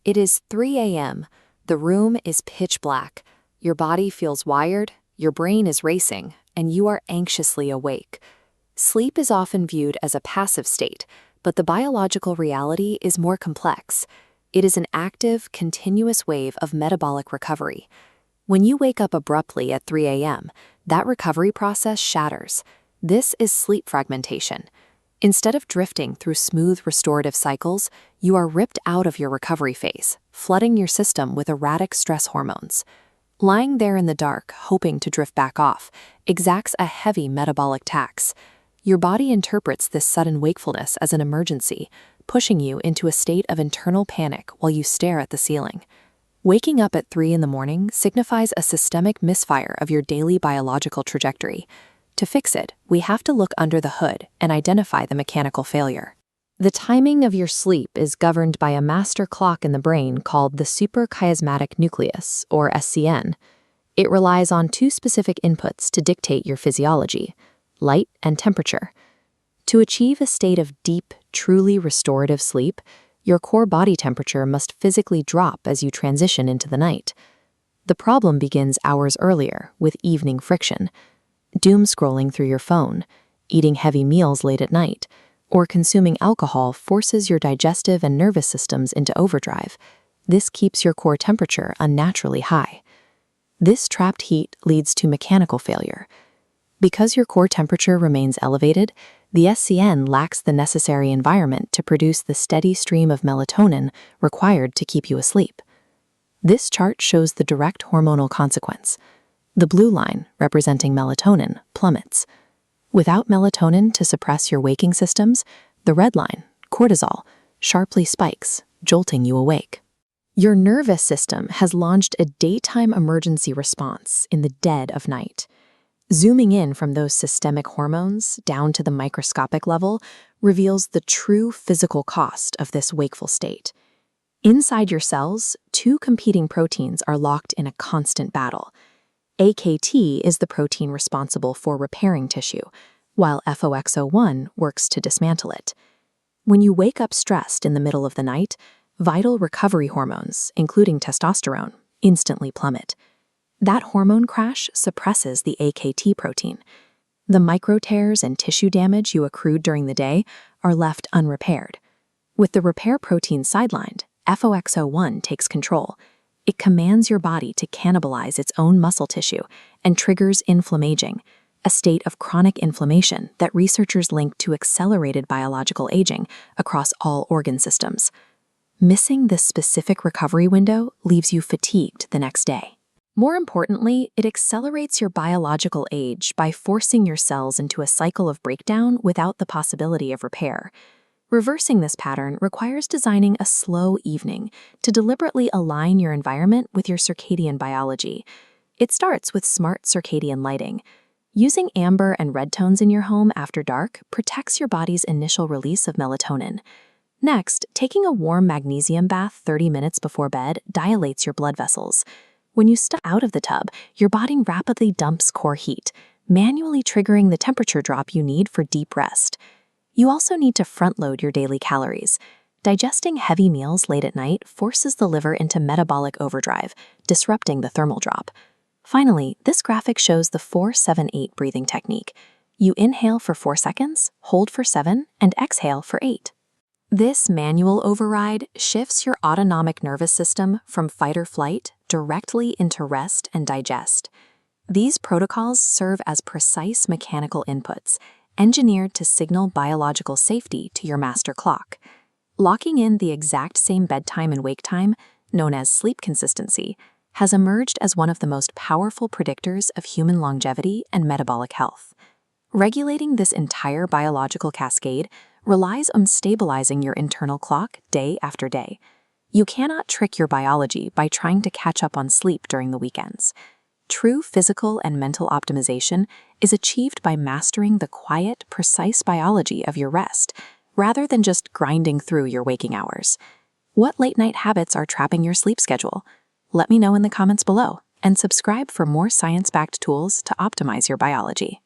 It is 3 a.m. The room is pitch black. Your body feels wired, your brain is racing, and you are anxiously awake. Sleep is often viewed as a passive state, but the biological reality is more complex. It is an active, continuous wave of metabolic recovery. When you wake up abruptly at 3 a.m., that recovery process shatters. This is sleep fragmentation. Instead of drifting through smooth restorative cycles, you are ripped out of your recovery phase, flooding your system with erratic stress hormones. Lying there in the dark, hoping to drift back off, exacts a heavy metabolic tax. Your body interprets this sudden wakefulness as an emergency, pushing you into a state of internal panic while you stare at the ceiling. Waking up at 3 in the morning signifies a systemic misfire of your daily biological trajectory. To fix it, we have to look under the hood and identify the mechanical failure. The timing of your sleep is governed by a master clock in the brain called the suprachiasmatic nucleus, or SCN. It relies on two specific inputs to dictate your physiology: light and temperature. To achieve a state of deep, truly restorative sleep, your core body temperature must physically drop as you transition into the night. The problem begins hours earlier with evening friction. Doom scrolling through your phone, eating heavy meals late at night, or consuming alcohol forces your digestive and nervous systems into overdrive. This keeps your core temperature unnaturally high. This trapped heat leads to mechanical failure. Because your core temperature remains elevated, the SCN lacks the necessary environment to produce the steady stream of melatonin required to keep you asleep. This chart shows the direct hormonal consequence. The blue line, representing melatonin, plummets. Without melatonin to suppress your waking systems, the red line, cortisol, sharply spikes, jolting you awake. Your nervous system has launched a daytime emergency response in the dead of night. Zooming in from those systemic hormones down to the microscopic level reveals the true physical cost of this wakeful state. Inside your cells, two competing proteins are locked in a constant battle. AKT is the protein responsible for repairing tissue, while FOXO1 works to dismantle it. When you wake up stressed in the middle of the night, vital recovery hormones, including testosterone, instantly plummet. That hormone crash suppresses the AKT protein. The micro tears and tissue damage you accrued during the day are left unrepaired. With the repair protein sidelined, FOXO1 takes control. It commands your body to cannibalize its own muscle tissue and triggers inflammaging, a state of chronic inflammation that researchers link to accelerated biological aging across all organ systems. Missing this specific recovery window leaves you fatigued the next day. More importantly, it accelerates your biological age by forcing your cells into a cycle of breakdown without the possibility of repair. Reversing this pattern requires designing a slow evening to deliberately align your environment with your circadian biology. It starts with smart circadian lighting. Using amber and red tones in your home after dark protects your body's initial release of melatonin. Next, taking a warm magnesium bath 30 minutes before bed dilates your blood vessels. When you step out of the tub, your body rapidly dumps core heat, manually triggering the temperature drop you need for deep rest. You also need to front-load your daily calories. Digesting heavy meals late at night forces the liver into metabolic overdrive, disrupting the thermal drop. Finally, this graphic shows the 4-7-8 breathing technique. You inhale for 4 seconds, hold for 7, and exhale for 8. This manual override shifts your autonomic nervous system from fight or flight directly into rest and digest. These protocols serve as precise mechanical inputs, engineered to signal biological safety to your master clock. Locking in the exact same bedtime and wake time, known as sleep consistency, has emerged as one of the most powerful predictors of human longevity and metabolic health. Regulating this entire biological cascade relies on stabilizing your internal clock day after day. You cannot trick your biology by trying to catch up on sleep during the weekends. True physical and mental optimization is achieved by mastering the quiet, precise biology of your rest, rather than just grinding through your waking hours. What late-night habits are trapping your sleep schedule? Let me know in the comments below, and subscribe for more science-backed tools to optimize your biology.